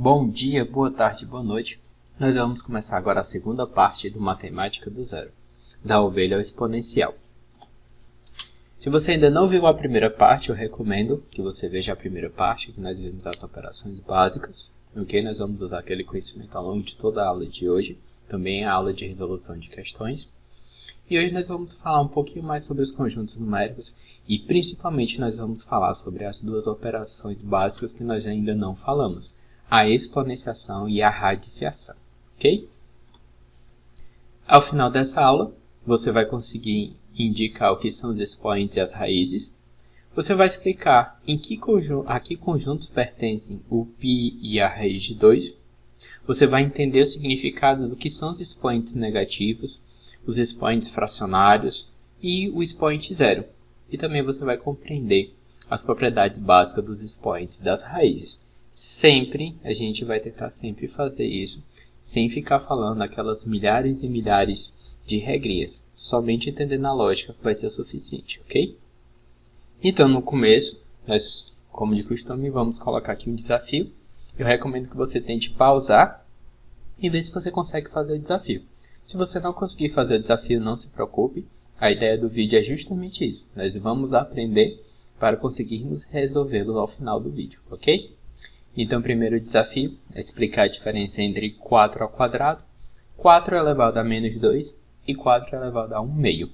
Bom dia, boa tarde, boa noite. Nós vamos começar agora a segunda parte do Matemática do Zero, da ovelha ao exponencial. Se você ainda não viu a primeira parte, eu recomendo que você veja a primeira parte, que nós vimos as operações básicas, ok? Nós vamos usar aquele conhecimento ao longo de toda a aula de hoje, também a aula de resolução de questões. E hoje nós vamos falar um pouquinho mais sobre os conjuntos numéricos e principalmente nós vamos falar sobre as duas operações básicas que nós ainda não falamos, a exponenciação e a radiciação, ok? Ao final dessa aula, você vai conseguir indicar o que são os expoentes e as raízes. Você vai explicar a que conjuntos pertencem o π e a raiz de 2. Você vai entender o significado do que são os expoentes negativos, os expoentes fracionários e o expoente zero. E também você vai compreender as propriedades básicas dos expoentes das raízes. A gente vai tentar sempre fazer isso, sem ficar falando aquelas milhares e milhares de regrinhas. Somente entendendo a lógica vai ser o suficiente, ok? Então, no começo, nós, como de costume, vamos colocar aqui um desafio. Eu recomendo que você tente pausar e ver se você consegue fazer o desafio. Se você não conseguir fazer o desafio, não se preocupe. A ideia do vídeo é justamente isso. Nós vamos aprender para conseguirmos resolvê-lo ao final do vídeo, ok? Então, o primeiro desafio é explicar a diferença entre 4 ao quadrado, 4 elevado a menos 2 e 4 elevado a 1 meio.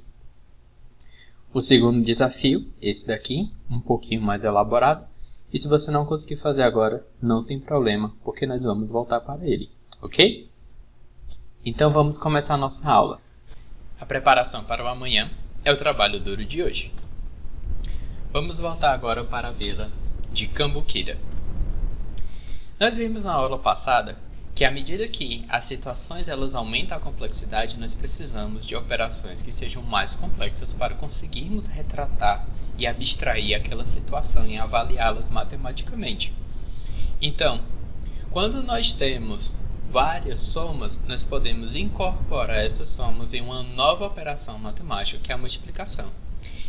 O segundo desafio, esse daqui, um pouquinho mais elaborado. E se você não conseguir fazer agora, não tem problema, porque nós vamos voltar para ele, ok? Então vamos começar a nossa aula. A preparação para o amanhã é o trabalho duro de hoje. Vamos voltar agora para a vila de Cambuquira. Nós vimos na aula passada que à medida que as situações elas aumentam a complexidade, nós precisamos de operações que sejam mais complexas para conseguirmos retratar e abstrair aquela situação e avaliá-las matematicamente. Então, quando nós temos várias somas, nós podemos incorporar essas somas em uma nova operação matemática, que é a multiplicação.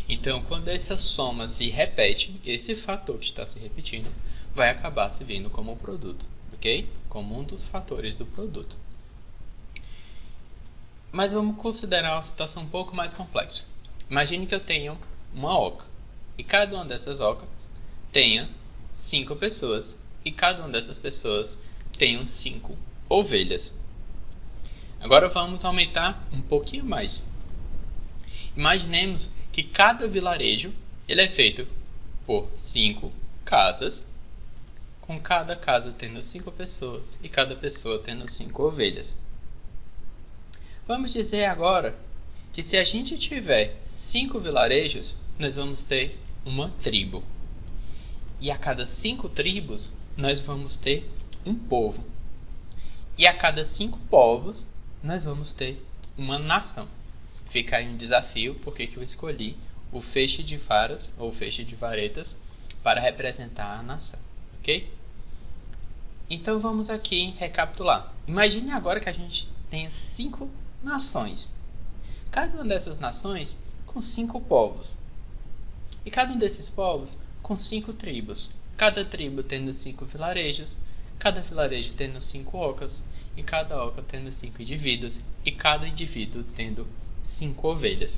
Então, quando essa soma se repete, esse fator que está se repetindo vai acabar se vendo como um produto, ok? Como um dos fatores do produto. Mas vamos considerar uma situação um pouco mais complexa. Imagine que eu tenho uma oca, e cada uma dessas ocas tenha 5 pessoas, e cada uma dessas pessoas tenha 5 ovelhas. Agora vamos aumentar um pouquinho mais. Imaginemos que cada vilarejo ele é feito por 5 casas, com cada casa tendo 5 pessoas e cada pessoa tendo 5 ovelhas. Vamos dizer agora que se a gente tiver 5 vilarejos, nós vamos ter uma tribo. E a cada 5 tribos, nós vamos ter um povo. E a cada 5 povos, nós vamos ter uma nação. Fica aí um desafio, porque eu escolhi o feixe de varas, ou feixe de varetas, para representar a nação, ok? Então vamos aqui recapitular. Imagine agora que a gente tenha 5 nações. Cada uma dessas nações com 5 povos. E cada um desses povos com 5 tribos. Cada tribo tendo 5 vilarejos. Cada vilarejo tendo 5 ocas, e cada oca tendo 5 indivíduos, e cada indivíduo tendo 5 ovelhas.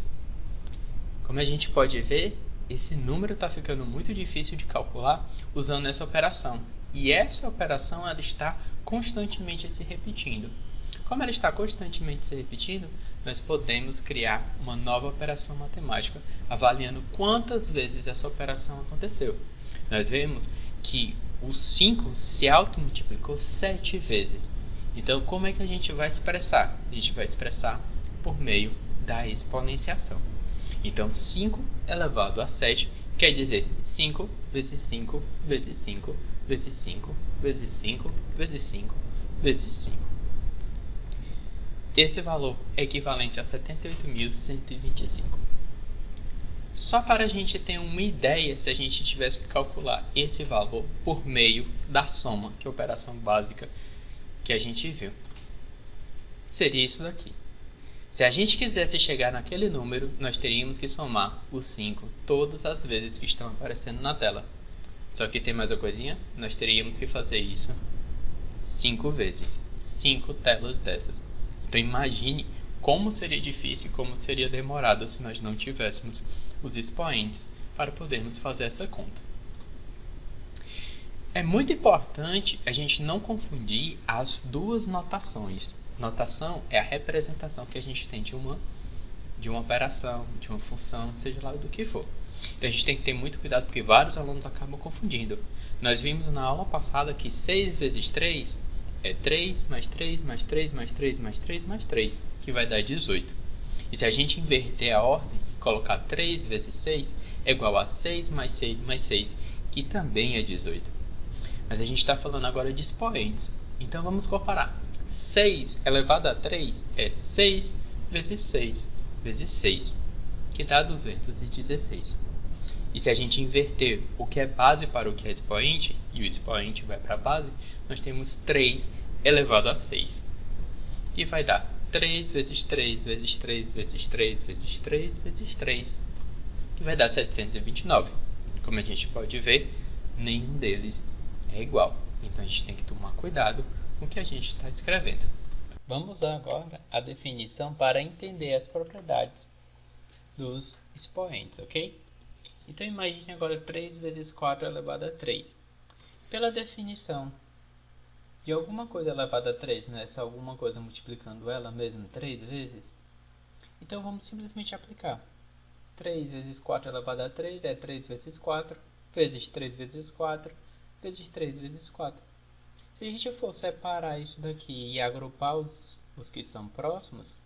Como a gente pode ver, esse número está ficando muito difícil de calcular usando essa operação. E essa operação ela está constantemente se repetindo. Como ela está constantemente se repetindo, nós podemos criar uma nova operação matemática, avaliando quantas vezes essa operação aconteceu. Nós vemos que o 5 se automultiplicou 7 vezes. Então, como é que a gente vai expressar? A gente vai expressar por meio da exponenciação. Então, 5 elevado a 7 quer dizer 5 vezes 5 vezes 5 vezes 5 vezes 5 vezes 5 vezes 5. Esse valor é equivalente a 78.125. Só para a gente ter uma ideia, se a gente tivesse que calcular esse valor por meio da soma, que é a operação básica que a gente viu, seria isso daqui. Se a gente quisesse chegar naquele número, nós teríamos que somar os 5 todas as vezes que estão aparecendo na tela. Só que tem mais uma coisinha, nós teríamos que fazer isso 5 vezes, 5 telas dessas. Então imagine como seria difícil e como seria demorado se nós não tivéssemos os expoentes para podermos fazer essa conta. É muito importante a gente não confundir as duas notações. Notação é a representação que a gente tem de uma operação, de uma função, seja lá do que for. Então a gente tem que ter muito cuidado porque vários alunos acabam confundindo. Nós vimos na aula passada que 6 vezes 3 é 3 mais 3 mais 3 mais 3 mais 3 mais 3, que vai dar 18. E se a gente inverter a ordem, colocar 3 vezes 6 é igual a 6 mais 6 mais 6, que também é 18. Mas a gente está falando agora de expoentes. Então vamos comparar. 6 elevado a 3 é 6 vezes 6 vezes 6, que dá 216. E se a gente inverter o que é base para o que é expoente, e o expoente vai para a base, nós temos 3 elevado a 6, que vai dar 3 vezes 3 vezes 3 vezes 3 vezes 3 vezes 3, que vai dar 729. Como a gente pode ver, nenhum deles é igual. Então a gente tem que tomar cuidado com o que a gente está escrevendo. Vamos usar agora a definição para entender as propriedades dos expoentes, ok? Então imagine agora 3 vezes 4 elevado a 3. Pela definição de alguma coisa elevada a 3, não é só alguma coisa multiplicando ela mesmo 3 vezes? Então vamos simplesmente aplicar. 3 vezes 4 elevado a 3 é 3 vezes 4, vezes 3 vezes 4, vezes 3 vezes 4. Se a gente for separar isso daqui e agrupar os que são próximos,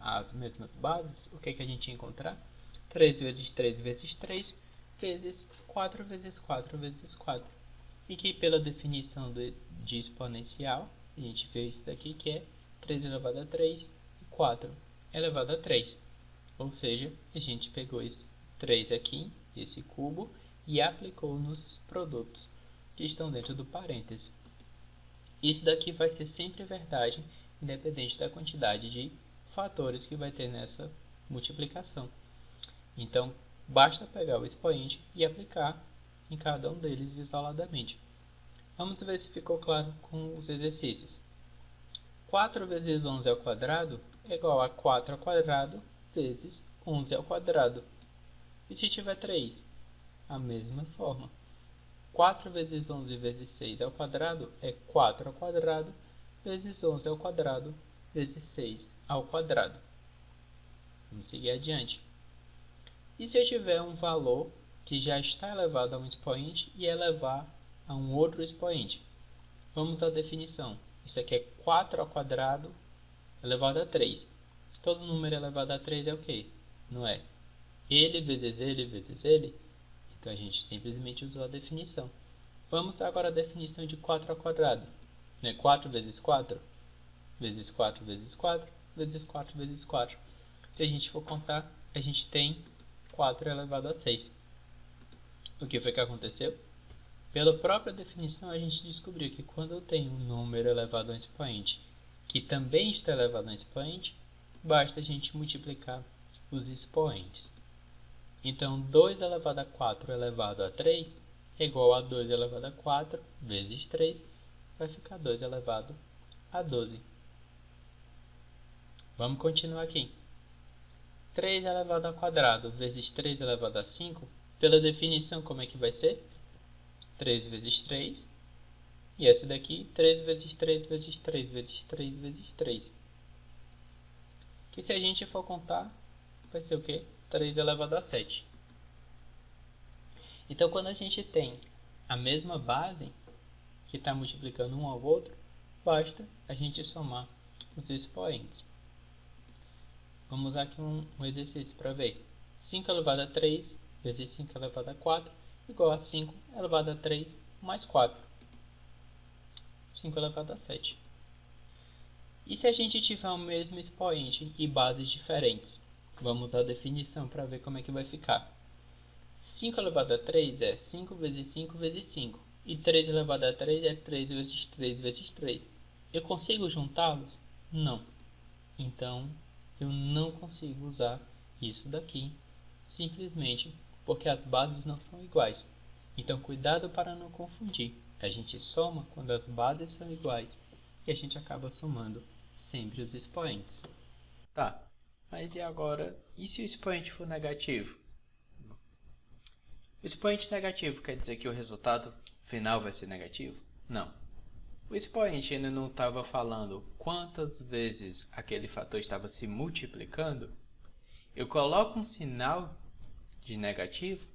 as mesmas bases, o que a gente ia encontrar? 3 vezes 3 vezes 3, vezes 4 vezes 4 vezes 4. E que pela definição de exponencial, a gente vê isso daqui que é 3 elevado a 3 e 4 elevado a 3. Ou seja, a gente pegou esse 3 aqui, esse cubo, e aplicou nos produtos que estão dentro do parêntese. Isso daqui vai ser sempre verdade, independente da quantidade de fatores que vai ter nessa multiplicação. Então, basta pegar o expoente e aplicar em cada um deles isoladamente. Vamos ver se ficou claro com os exercícios. 4 vezes 11 ao quadrado é igual a 4 ao quadrado vezes 11 ao quadrado. E se tiver 3? A mesma forma. 4 vezes 11 vezes 6 ao quadrado é 4 ao quadrado vezes 11 ao quadrado vezes 6 ao quadrado. Vamos seguir adiante. E se eu tiver um valor que já está elevado a um expoente e elevar a um outro expoente? Vamos à definição. Isso aqui é 4 ao quadrado elevado a 3. Todo número elevado a 3 é o quê? Não é ele vezes ele vezes ele? Então a gente simplesmente usou a definição. Vamos agora à definição de 4 ao quadrado. 4 vezes 4, vezes 4 vezes 4, vezes 4 vezes 4. Se a gente for contar, a gente tem 4 elevado a 6. O que foi que aconteceu? Pela própria definição, a gente descobriu que quando eu tenho um número elevado a um expoente que também está elevado a um expoente, basta a gente multiplicar os expoentes. Então, 2 elevado a 4 elevado a 3 é igual a 2 elevado a 4 vezes 3, vai ficar 2 elevado a 12. Vamos continuar aqui. 3 elevado ao quadrado vezes 3 elevado a 5, pela definição, como é que vai ser? 3 vezes 3, e essa daqui, 3 vezes 3 vezes 3 vezes 3 vezes 3. Que se a gente for contar, vai ser o quê? 3 elevado a 7. Então, quando a gente tem a mesma base, que está multiplicando um ao outro, basta a gente somar os expoentes. Vamos usar aqui um exercício para ver. 5 elevado a 3 vezes 5 elevado a 4 igual a 5 elevado a 3 mais 4. 5 elevado a 7. E se a gente tiver o mesmo expoente e bases diferentes? Vamos usar a definição para ver como é que vai ficar. 5 elevado a 3 é 5 vezes 5 vezes 5. E 3 elevado a 3 é 3 vezes 3 vezes 3. Eu consigo juntá-los? Não. Então, eu não consigo usar isso daqui, simplesmente porque as bases não são iguais. Então, cuidado para não confundir. A gente soma quando as bases são iguais e a gente acaba somando sempre os expoentes. Tá, mas e agora, e se o expoente for negativo? O expoente negativo quer dizer que o resultado final vai ser negativo? Não. O expoente ainda não estava falando quantas vezes aquele fator estava se multiplicando. Eu coloco um sinal de negativo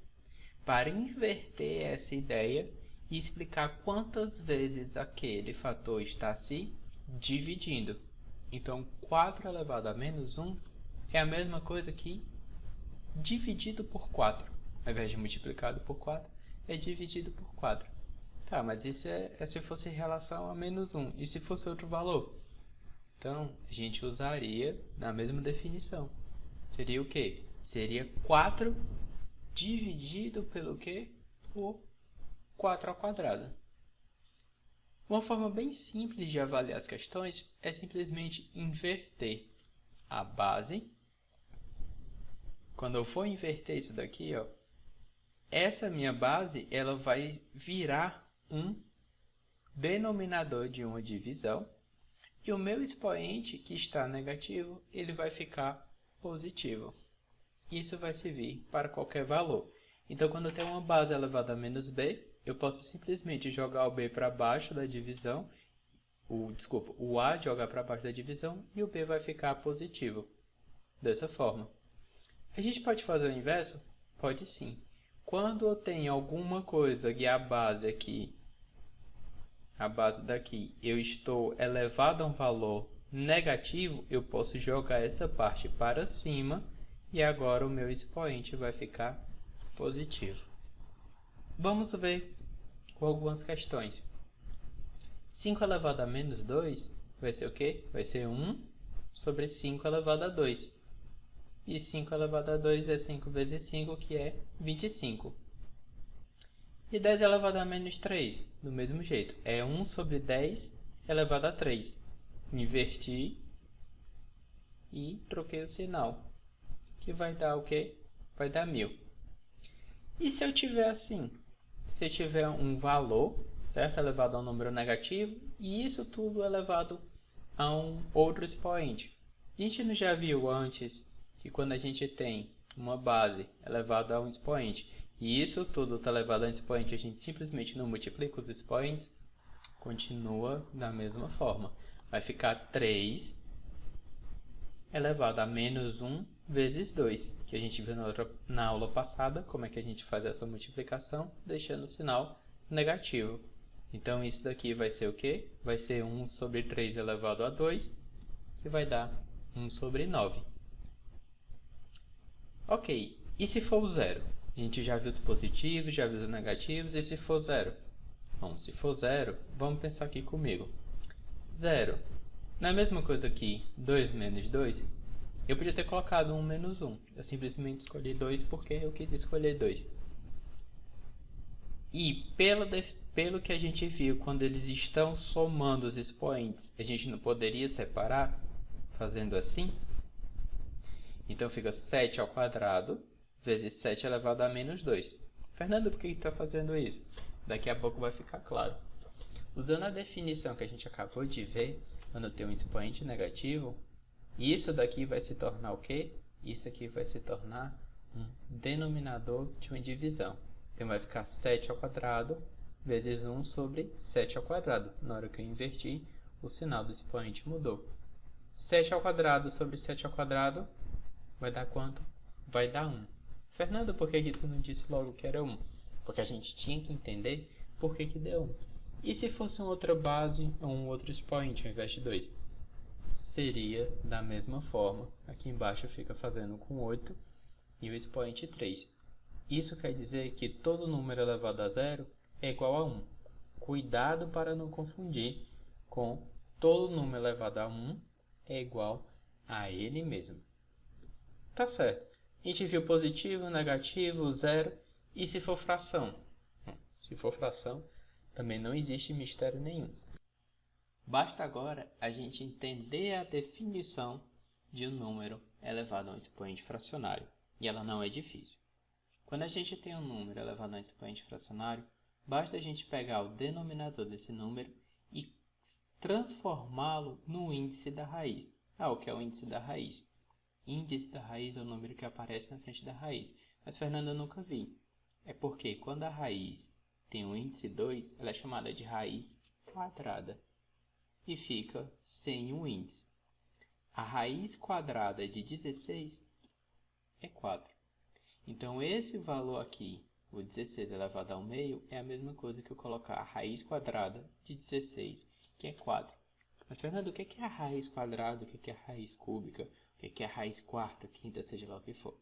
para inverter essa ideia e explicar quantas vezes aquele fator está se dividindo. Então, 4 elevado a menos 1 é a mesma coisa que dividido por 4. Ao invés de multiplicado por 4, é dividido por 4. Tá, mas isso é se fosse em relação a menos 1. E se fosse outro valor? Então, a gente usaria na mesma definição. Seria o quê? Seria 4 dividido pelo quê? Por 4 ao quadrado. Uma forma bem simples de avaliar as questões é simplesmente inverter a base. Quando eu for inverter isso daqui, ó, essa minha base ela vai virar um denominador de uma divisão e o meu expoente que está negativo ele vai ficar positivo. Isso vai servir para qualquer valor. Então, quando eu tenho uma base elevada a menos b, eu posso simplesmente jogar o b para baixo da divisão, o a jogar para baixo da divisão e o b vai ficar positivo. Dessa forma. A gente pode fazer o inverso? Pode sim. Quando eu tenho alguma coisa e a base aqui, a base daqui, eu estou elevado a um valor negativo, eu posso jogar essa parte para cima e agora o meu expoente vai ficar positivo. Vamos ver com algumas questões. 5 elevado a menos 2 vai ser o quê? Vai ser 1 sobre 5 elevado a 2. E 5 elevado a 2 é 5 vezes 5, que é 25. E 10 elevado a menos 3, do mesmo jeito, é 1 sobre 10 elevado a 3. Inverti e troquei o sinal, que vai dar o quê? Vai dar 1000. E se eu tiver assim? Se eu tiver um valor, certo? Elevado a um número negativo, e isso tudo elevado a um outro expoente. A gente não já viu antes que quando a gente tem uma base elevada a um expoente e isso tudo está elevado a um expoente, a gente simplesmente não multiplica os expoentes, continua da mesma forma. Vai ficar 3 elevado a menos 1 vezes 2, que a gente viu na aula passada, como é que a gente faz essa multiplicação, deixando o sinal negativo. Então isso daqui vai ser o quê? Vai ser 1 sobre 3 elevado a 2, que vai dar 1 sobre 9. Ok, e se for o zero? A gente já viu os positivos, já viu os negativos, e se for zero? Bom, se for zero, vamos pensar aqui comigo. Zero, não é a mesma coisa que 2 menos 2? Eu podia ter colocado 1 menos 1. Eu simplesmente escolhi 2 porque eu quis escolher 2. E pelo que a gente viu, quando eles estão somando os expoentes, a gente não poderia separar fazendo assim? Então fica 7 ao quadrado vezes 7 elevado a menos 2. Fernando, por que está fazendo isso? Daqui a pouco vai ficar claro. Usando a definição que a gente acabou de ver, quando tem um expoente negativo, isso daqui vai se tornar o quê? Isso aqui vai se tornar um denominador de uma divisão. Então vai ficar 7 ao quadrado vezes 1 sobre 7 ao quadrado. Na hora que eu inverti, o sinal do expoente mudou. 7 ao quadrado sobre 7 ao quadrado vai dar quanto? Vai dar 1. Fernando, por que tu não disse logo que era 1? Porque a gente tinha que entender por que deu 1. E se fosse uma outra base ou um outro expoente ao invés de 2? Seria da mesma forma. Aqui embaixo fica fazendo com 8 e o expoente 3. Isso quer dizer que todo número elevado a zero é igual a 1. Cuidado para não confundir com todo número elevado a 1 é igual a ele mesmo. Tá certo. A gente viu positivo, negativo, zero. E se for fração? Se for fração, também não existe mistério nenhum. Basta agora a gente entender a definição de um número elevado a um expoente fracionário. E ela não é difícil. Quando a gente tem um número elevado a um expoente fracionário, basta a gente pegar o denominador desse número e transformá-lo no índice da raiz. O que é o índice da raiz? Índice da raiz é o número que aparece na frente da raiz. Mas, Fernanda, eu nunca vi. É porque quando a raiz tem o índice 2, ela é chamada de raiz quadrada e fica sem o índice. A raiz quadrada de 16 é 4. Então, esse valor aqui, o 16 elevado ao meio, é a mesma coisa que eu colocar a raiz quadrada de 16, que é 4. Mas, Fernando, o que é a raiz quadrada, o que é a raiz cúbica, o que é a raiz quarta, quinta, seja lá o que for?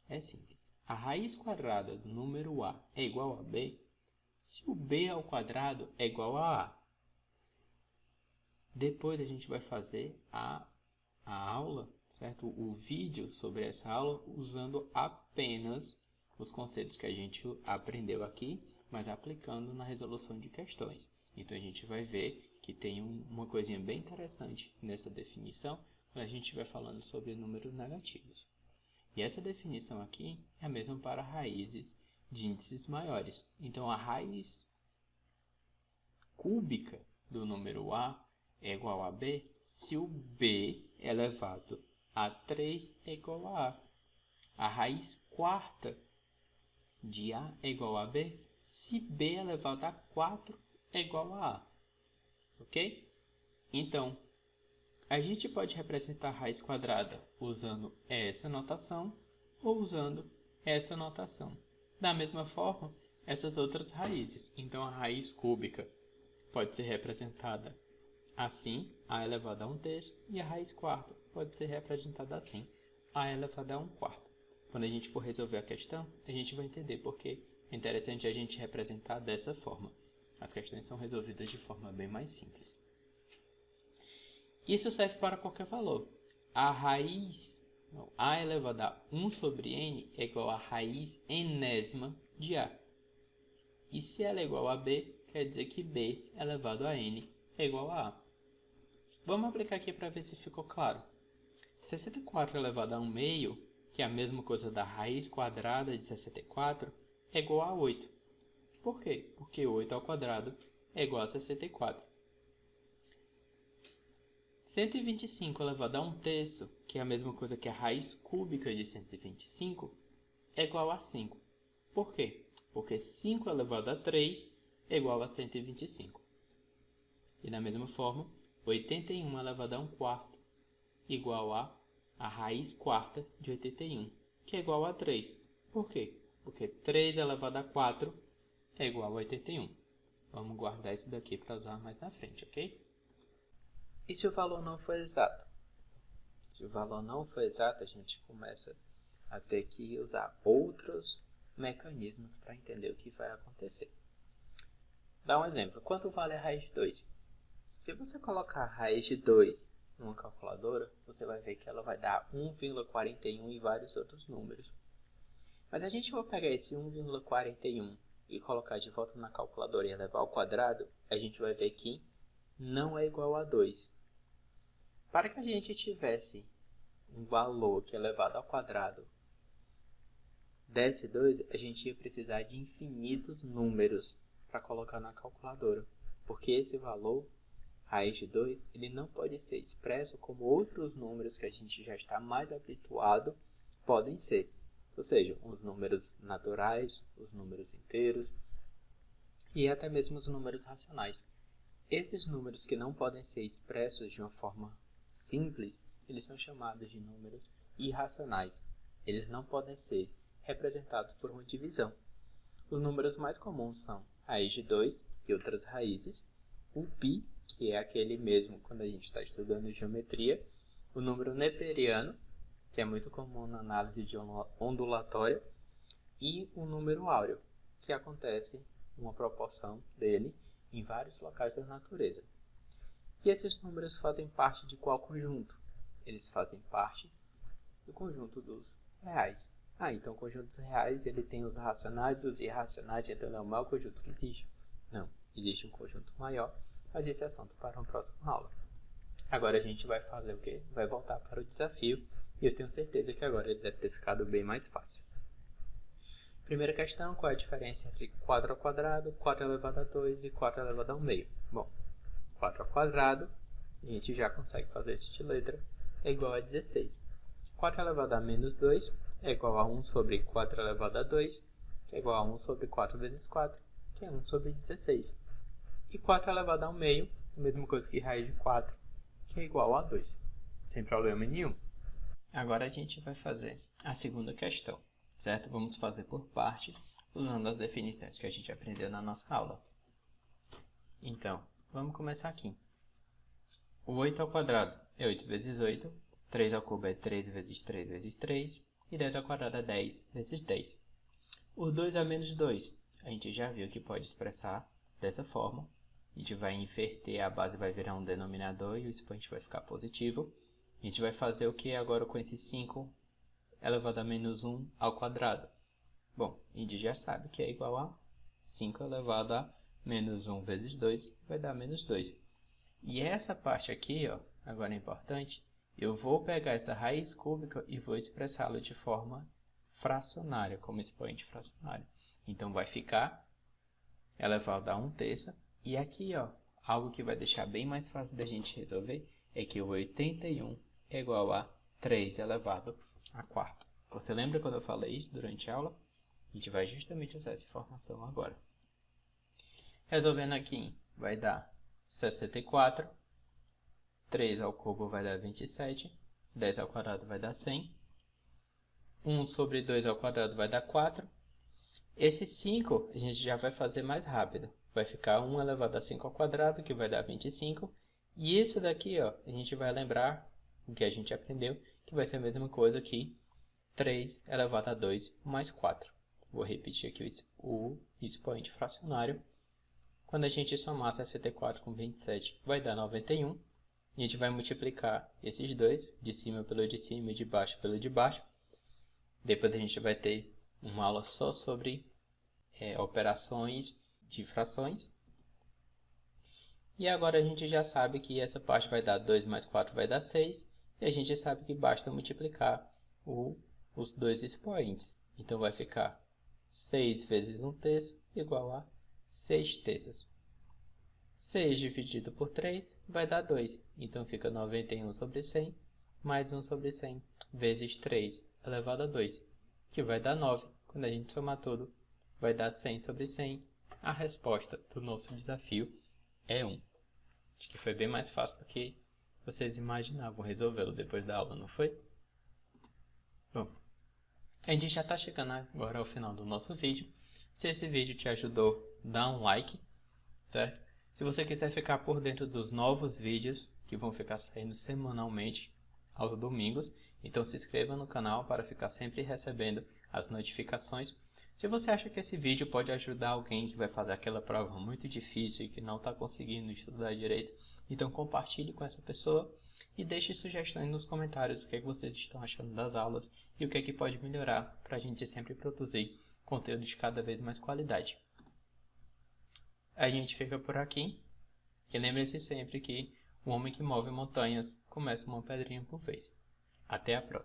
É simples. A raiz quadrada do número A é igual a B se o B ao quadrado é igual a A. Depois a gente vai fazer a aula, certo? O vídeo sobre essa aula usando apenas os conceitos que a gente aprendeu aqui, mas aplicando na resolução de questões. Então a gente vai ver que tem uma coisinha bem interessante nessa definição, quando a gente estiver falando sobre números negativos. E essa definição aqui é a mesma para raízes de índices maiores. Então a raiz cúbica do número A é igual a B se o B elevado a 3 é igual a A. A raiz quarta de A é igual a B se B elevado a 4 é igual a A. Ok? Então, a gente pode representar a raiz quadrada usando essa notação ou usando essa notação. Da mesma forma, essas outras raízes. Então, a raiz cúbica pode ser representada assim, A elevado a 1/3, e a raiz quarta pode ser representada assim, A elevado a 1/4. Quando a gente for resolver a questão, a gente vai entender porque é interessante a gente representar dessa forma. As questões são resolvidas de forma bem mais simples. Isso serve para qualquer valor. A raiz, A elevado a 1 sobre N é igual a raiz enésima de A. E se ela é igual a B, quer dizer que B elevado a N é igual a A. Vamos aplicar aqui para ver se ficou claro. 64 elevado a 1 meio, que é a mesma coisa da raiz quadrada de 64, é igual a 8. Por quê? Porque 8 ao quadrado é igual a 64. 125 elevado a 1/3, que é a mesma coisa que a raiz cúbica de 125, é igual a 5. Por quê? Porque 5 elevado a 3 é igual a 125. E da mesma forma, 81 elevado a 1/4 igual a raiz quarta de 81, que é igual a 3. Por quê? Porque 3 elevado a 4 é igual a 81. Vamos guardar isso daqui para usar mais na frente, ok? E se o valor não for exato? Se o valor não for exato, a gente começa a ter que usar outros mecanismos para entender o que vai acontecer. Dá um exemplo. Quanto vale a raiz de 2? Se você colocar a raiz de 2 numa calculadora, você vai ver que ela vai dar 1,41 e vários outros números. Mas a gente vai pegar esse 1,41 e colocar de volta na calculadora e elevar ao quadrado, a gente vai ver que não é igual a 2. Para que a gente tivesse um valor que elevado ao quadrado desse 2, a gente ia precisar de infinitos números para colocar na calculadora. Porque esse valor, raiz de 2, ele não pode ser expresso como outros números que a gente já está mais habituado podem ser. Ou seja, os números naturais, os números inteiros e até mesmo os números racionais. Esses números que não podem ser expressos de uma forma simples, eles são chamados de números irracionais. Eles não podem ser representados por uma divisão. Os números mais comuns são raiz de 2 e outras raízes, o π, que é aquele mesmo quando a gente está estudando geometria, o número neperiano, que é muito comum na análise de ondulatória, e o número áureo, que acontece uma proporção dele em vários locais da natureza. E esses números fazem parte de qual conjunto? Eles fazem parte do conjunto dos reais. Então o conjunto dos reais ele tem os racionais e os irracionais, então não é o maior conjunto que existe. Não, existe um conjunto maior, mas esse é assunto para uma próxima aula. Agora a gente vai fazer o quê? Vai voltar para o desafio, e eu tenho certeza que agora ele deve ter ficado bem mais fácil. Primeira questão, qual é a diferença entre 4 ao quadrado, 4 elevado a 2 e 4 elevado a 1 meio? Bom, 4 ao quadrado, a gente já consegue fazer isso de letra, é igual a 16. 4 elevado a menos 2 é igual a 1 sobre 4 elevado a 2, que é igual a 1 sobre 4 vezes 4, que é 1 sobre 16. E 4 elevado a 1 meio, a mesma coisa que raiz de 4, que é igual a 2, sem problema nenhum. Agora a gente vai fazer a segunda questão, certo? Vamos fazer por parte, usando as definições que a gente aprendeu na nossa aula. Então, vamos começar aqui. O 8 ao quadrado é 8 vezes 8, 3 ao cubo é 3 vezes 3 vezes 3, e 10 ao quadrado é 10 vezes 10. O 2 a menos 2, a gente já viu que pode expressar dessa forma. A gente vai inverter, a base vai virar um denominador e o expoente vai ficar positivo. A gente vai fazer o que agora com esse 5 elevado a menos 1 ao quadrado? Bom, a gente já sabe que é igual a 5 elevado a menos 1 vezes 2, vai dar menos 2. E essa parte aqui, ó, agora é importante, eu vou pegar essa raiz cúbica e vou expressá-la de forma fracionária, como expoente fracionário. Então vai ficar elevado a 1/3. E aqui, ó, algo que vai deixar bem mais fácil da gente resolver é que o 81 é igual a 3 elevado a 4. Você lembra quando eu falei isso durante a aula? A gente vai justamente usar essa informação agora. Resolvendo aqui, vai dar 64. 3 ao cubo vai dar 27. 10 ao quadrado vai dar 100. 1 sobre 2 ao quadrado vai dar 4. Esse 5 a gente já vai fazer mais rápido. Vai ficar 1 elevado a 5 ao quadrado, que vai dar 25. E isso daqui, ó, a gente vai lembrar o que a gente aprendeu, que vai ser a mesma coisa que 3 elevado a 2 mais 4. Vou repetir aqui o expoente fracionário. Quando a gente somar 64 com 27, vai dar 91. A gente vai multiplicar esses dois, de cima pelo de cima e de baixo pelo de baixo. Depois a gente vai ter uma aula só sobre operações de frações. E agora a gente já sabe que essa parte vai dar 2 mais 4 vai dar 6. E a gente sabe que basta multiplicar os dois expoentes. Então vai ficar 6 vezes 1/3 igual a 6/3. 6 dividido por 3 vai dar 2. Então fica 91 sobre 100 mais 1 sobre 100 vezes 3 elevado a 2, que vai dar 9. Quando a gente somar tudo, vai dar 100 sobre 100. A resposta do nosso desafio é 1. Acho que foi bem mais fácil do que vocês imaginavam resolvê-lo depois da aula, não foi? Bom, a gente já está chegando agora ao final do nosso vídeo. Se esse vídeo te ajudou, dá um like, certo? Se você quiser ficar por dentro dos novos vídeos, que vão ficar saindo semanalmente aos domingos, então se inscreva no canal para ficar sempre recebendo as notificações. Se você acha que esse vídeo pode ajudar alguém que vai fazer aquela prova muito difícil e que não está conseguindo estudar direito, então compartilhe com essa pessoa e deixe sugestões nos comentários o que vocês estão achando das aulas e o que pode melhorar para a gente sempre produzir conteúdo de cada vez mais qualidade. A gente fica por aqui e lembre-se sempre que o homem que move montanhas começa uma pedrinha por vez. Até a próxima!